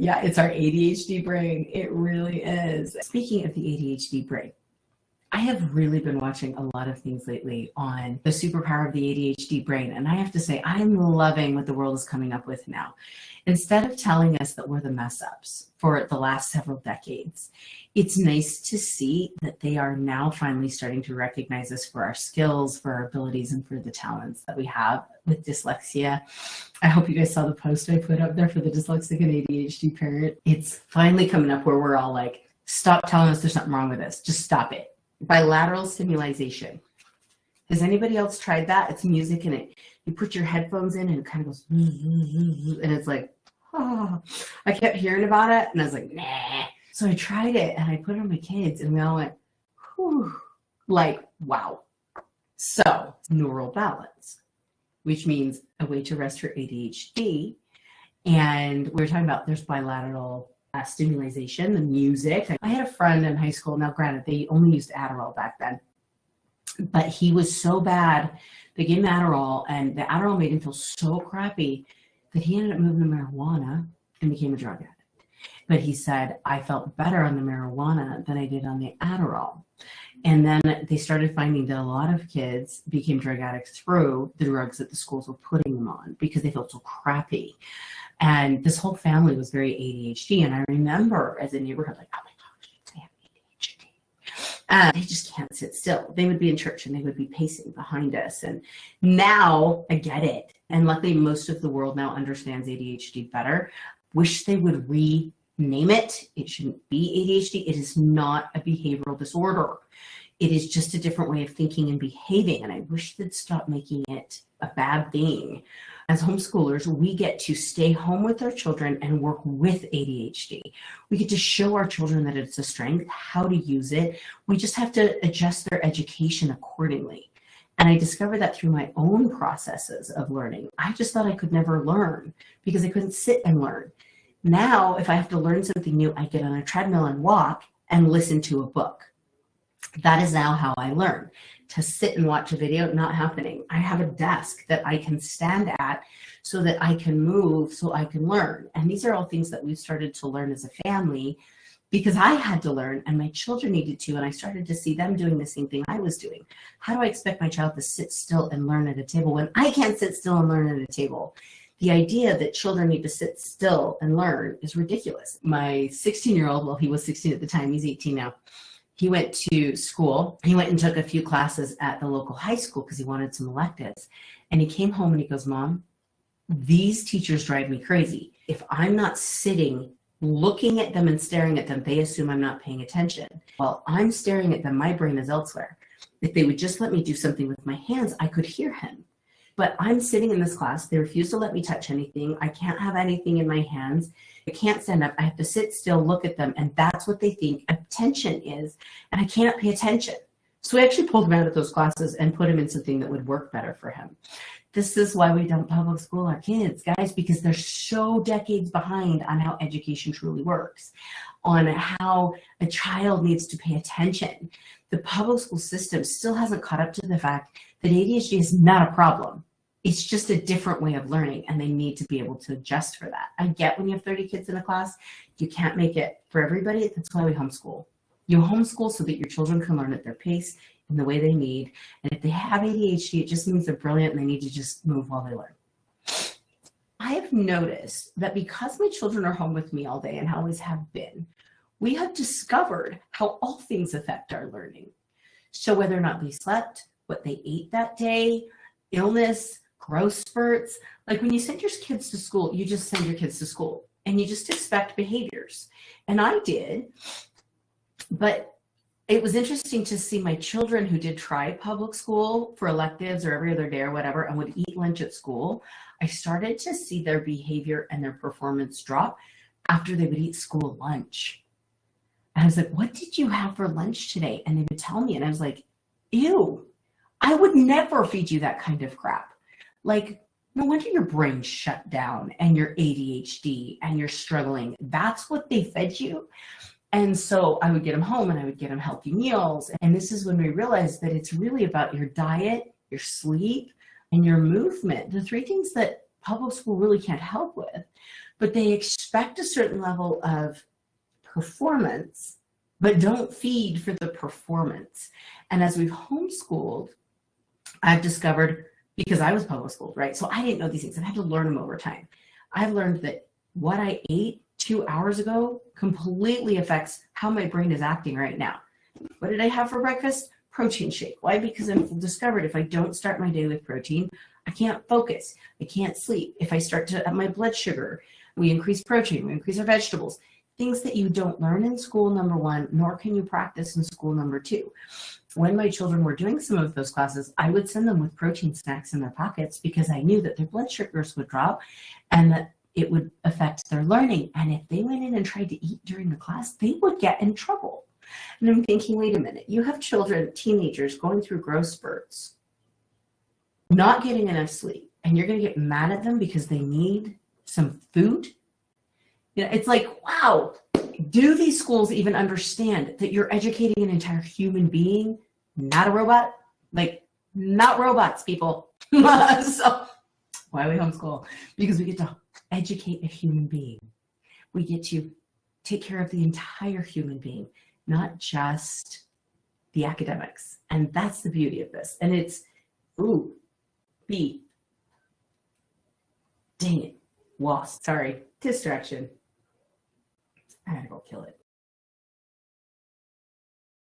Yeah, it's our ADHD brain. It really is. Speaking of the ADHD brain, I have really been watching a lot of things lately on the superpower of the ADHD brain. And I have to say, I'm loving what the world is coming up with now. Instead of telling us that we're the mess ups for the last several decades, it's nice to see that they are now finally starting to recognize us for our skills, for our abilities, and for the talents that we have with dyslexia. I hope you guys saw the post I put up there for the dyslexic and ADHD parent. It's finally coming up where we're all like, stop telling us there's something wrong with us. Just stop it. Bilateral stimulation. Has anybody else tried that? It's music and you put your headphones in and it kind of goes, and it's like, oh. I kept hearing about it and I was like, nah. So I tried it and I put it on my kids and we all went, whew, like, wow. So neural balance, which means a way to rest for ADHD. And we were talking about there's bilateral stimulation, the music. I had a friend in high school. Now, granted, they only used Adderall back then, but he was so bad. They gave him Adderall, and the Adderall made him feel so crappy that he ended up moving to marijuana and became a drug addict. But he said, I felt better on the marijuana than I did on the Adderall. And then they started finding that a lot of kids became drug addicts through the drugs that the schools were putting them on because they felt so crappy. And this whole family was very ADHD. And I remember as a neighborhood, like, oh my gosh, they have ADHD. And they just can't sit still. They would be in church and they would be pacing behind us. And now I get it. And luckily, most of the world now understands ADHD better. Wish they would rename it. It shouldn't be ADHD. It is not a behavioral disorder. It is just a different way of thinking and behaving. And I wish they'd stop making it a bad thing. As homeschoolers, we get to stay home with our children and work with ADHD. We get to show our children that it's a strength, how to use it. We just have to adjust their education accordingly. And I discovered that through my own processes of learning. I just thought I could never learn because I couldn't sit and learn. Now, if I have to learn something new, I get on a treadmill and walk and listen to a book. That is now how I learn. To sit and watch a video, not happening. I have a desk that I can stand at so that I can move, so I can learn. And these are all things that we've started to learn as a family because I had to learn and my children needed to, and I started to see them doing the same thing I was doing. How do I expect my child to sit still and learn at a table when I can't sit still and learn at a table? The idea that children need to sit still and learn is ridiculous. My 16-year-old, well, he was 16 at the time, he's 18 now. He went to school. He went and took a few classes at the local high school because he wanted some electives. And he came home and he goes, Mom, these teachers drive me crazy. If I'm not sitting, looking at them and staring at them, they assume I'm not paying attention. While I'm staring at them, my brain is elsewhere. If they would just let me do something with my hands, I could hear him. But I'm sitting in this class. They refuse to let me touch anything. I can't have anything in my hands. I can't stand up. I have to sit still, look at them. And that's what they think attention is. And I can't pay attention. So we actually pulled him out of those classes and put him in something that would work better for him. This is why we don't public school our kids, guys, because they're so decades behind on how education truly works, on how a child needs to pay attention. The public school system still hasn't caught up to the fact that ADHD is not a problem. It's just a different way of learning, and they need to be able to adjust for that. I get when you have 30 kids in a class, you can't make it for everybody. That's why we homeschool. You homeschool so that your children can learn at their pace in the way they need. And if they have ADHD, it just means they're brilliant and they need to just move while they learn. I have noticed that because my children are home with me all day and always have been, we have discovered how all things affect our learning. So whether or not they slept, what they ate that day, illness, growth spurts. Like when you send your kids to school, you just send your kids to school and you just expect behaviors. And I did, but it was interesting to see my children who did try public school for electives or every other day or whatever and would eat lunch at school. I started to see their behavior and their performance drop after they would eat school lunch. And I was like, what did you have for lunch today? And they would tell me, and I was like, ew, I would never feed you that kind of crap. Like, no wonder your brain shut down and your ADHD and you're struggling. That's what they fed you. And so I would get them home and I would get them healthy meals. And this is when we realized that it's really about your diet, your sleep, and your movement. The three things that public school really can't help with. but they expect a certain level of performance, but don't feed for the performance. And as we've homeschooled, I've discovered, because I was public schooled, right? So I didn't know these things. I've had to learn them over time. I've learned that what I ate 2 hours ago completely affects how my brain is acting right now. What did I have for breakfast? Protein shake. Why? Because I've discovered if I don't start my day with protein, I can't focus. I can't sleep. If I start to up my blood sugar, we increase protein, we increase our vegetables. Things that you don't learn in school, number one, nor can you practice in school, number two. When my children were doing some of those classes, I would send them with protein snacks in their pockets because I knew that their blood sugars would drop and that it would affect their learning. And if they went in and tried to eat during the class, they would get in trouble. And I'm thinking, wait a minute, you have children, teenagers going through growth spurts, not getting enough sleep, and you're going to get mad at them because they need some food? You know, it's like, wow, do these schools even understand that you're educating an entire human being, not a robot? Like, not robots, people. So why we homeschool? Because we get to educate a human being. We get to take care of the entire human being, not just the academics. And that's the beauty of this. And it's, ooh, B. Dang it. Wasp. Sorry. Distraction. I gotta go kill it.